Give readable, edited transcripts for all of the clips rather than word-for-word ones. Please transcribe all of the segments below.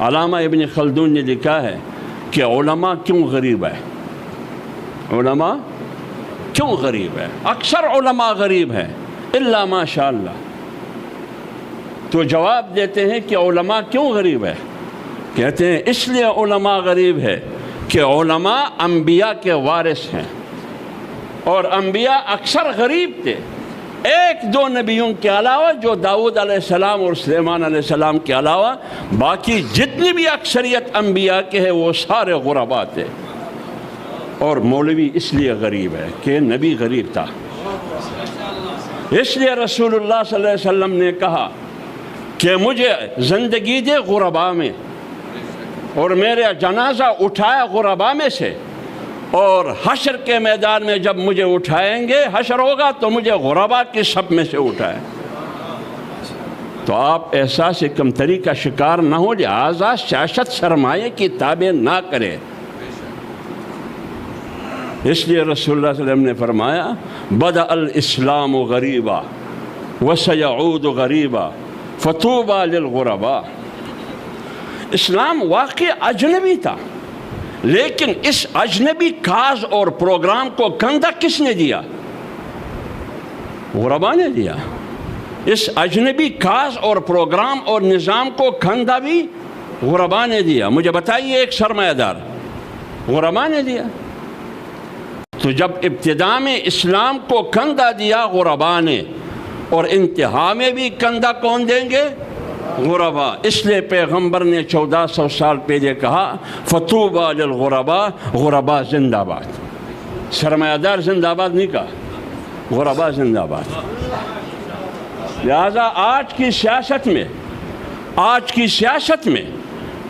علامہ ابن خلدون نے لکھا ہے کہ علماء کیوں غریب ہے؟ علماء کیوں غریب ہے؟ اکثر علماء غریب ہیں الا ماشاء اللہ۔ تو جواب دیتے ہیں کہ علماء کیوں غریب ہے؟ کہتے ہیں اس لیے علماء غریب ہے کہ علماء انبیاء کے وارث ہیں، اور انبیاء اکثر غریب تھے، ایک دو نبیوں کے علاوہ جو داؤد علیہ السلام اور سلیمان علیہ السلام کے علاوہ باقی جتنی بھی اکثریت انبیاء کے ہیں وہ سارے غرباء تھے۔ اور مولوی اس لیے غریب ہے کہ نبی غریب تھا، اس لیے رسول اللہ صلی اللہ علیہ وسلم نے کہا کہ مجھے زندگی دے غرباء میں، اور میرا جنازہ اٹھایا غرباء میں سے، اور حشر کے میدان میں جب مجھے اٹھائیں گے، حشر ہوگا تو مجھے غرباء کی صف میں سے اٹھائیں۔ تو آپ احساس کمتری کا شکار نہ ہو، لہذا سیاست سرمایہ کی تابع نہ کرے۔ اس لیے رسول اللہ صلی اللہ علیہ وسلم نے فرمایا بدأ الاسلام غریبا وسیعود غریبا فطوبى للغرباء۔ اسلام واقعی اجنبی تھا، لیکن اس اجنبی کاز اور پروگرام کو کندھا کس نے دیا؟ غرباء نے دیا۔ اس اجنبی کاز اور پروگرام اور نظام کو کندھا بھی غرباء نے دیا۔ مجھے بتائیے ایک سرمایہ دار، غرباء نے دیا۔ تو جب ابتداء میں اسلام کو کندھا دیا غرباء نے، اور انتہا میں بھی کندھا کون دیں گے؟ غرباء۔ اس لیے پیغمبر نے 1400 سال پہلے کہا فطوبى للغرباء، غرباء زندہ باد۔ سرمایہ دار زندہ باد نہیں کہا، غرباء زندہ باد۔ لہذا آج کی سیاست میں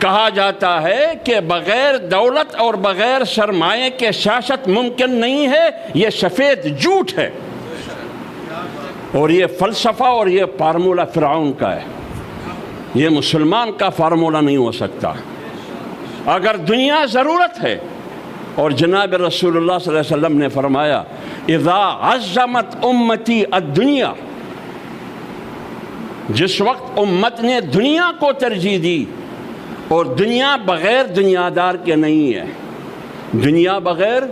کہا جاتا ہے کہ بغیر دولت اور بغیر سرمایہ کے سیاست ممکن نہیں ہے، یہ سفید جھوٹ ہے، اور یہ فلسفہ اور یہ فارمولہ فرعون کا ہے، یہ مسلمان کا فارمولہ نہیں ہو سکتا۔ اگر دنیا ضرورت ہے، اور جناب رسول اللہ صلی اللہ علیہ وسلم نے فرمایا اذا عظمت امتی الدنیا، جس وقت امت نے دنیا کو ترجیح دی، اور دنیا بغیر دنیا دار کے نہیں ہے، دنیا بغیر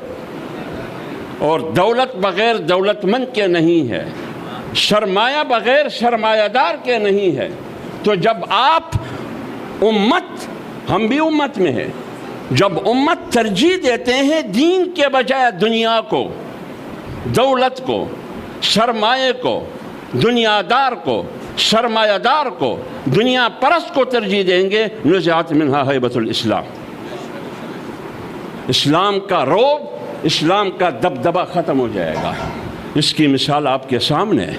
اور دولت بغیر دولت مند کے نہیں ہے، سرمایہ بغیر سرمایہ دار کے نہیں ہے۔ تو جب آپ امت، ہم بھی امت میں ہیں، جب امت ترجیح دیتے ہیں دین کے بجائے دنیا کو، دولت کو، سرمایہ کو، دنیا دار کو، سرمایہ دار کو، دنیا پرست کو ترجیح دیں گے، نزعت منہا ہیبت الاسلام، اسلام کا رعب، اسلام کا دبدبہ ختم ہو جائے گا۔ اس کی مثال آپ کے سامنے ہے۔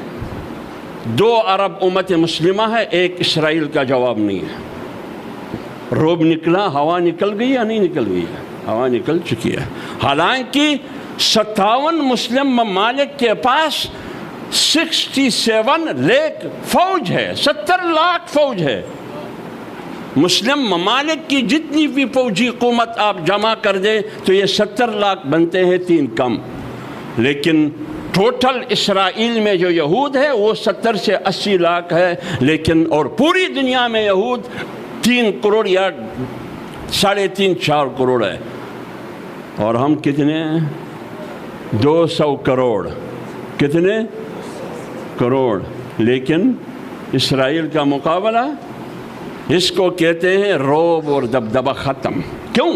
2 ارب امت مسلمہ ہے، ایک اسرائیل کا جواب نہیں ہے۔ رعب نکلا، ہوا نکل گئی یا نہیں نکل گئی ہے؟ ہوا نکل چکی ہے۔ حالانکہ 57 مسلم ممالک کے پاس 67 لاکھ فوج ہے، 70 لاکھ فوج ہے۔ مسلم ممالک کی جتنی بھی فوجی قوت آپ جمع کر دیں تو یہ 70 لاکھ بنتے ہیں، 3 کم۔ لیکن ٹوٹل اسرائیل میں جو یہود ہے وہ 70 سے 80 لاکھ ہے، لیکن اور پوری دنیا میں یہود 3 کروڑ یا 3.5 4 کروڑ ہے، اور ہم کتنے ہیں؟ 200 کروڑ۔ کتنے کروڑ؟ لیکن اسرائیل کا مقابلہ، اس کو کہتے ہیں رعب اور دبدبہ ختم۔ کیوں؟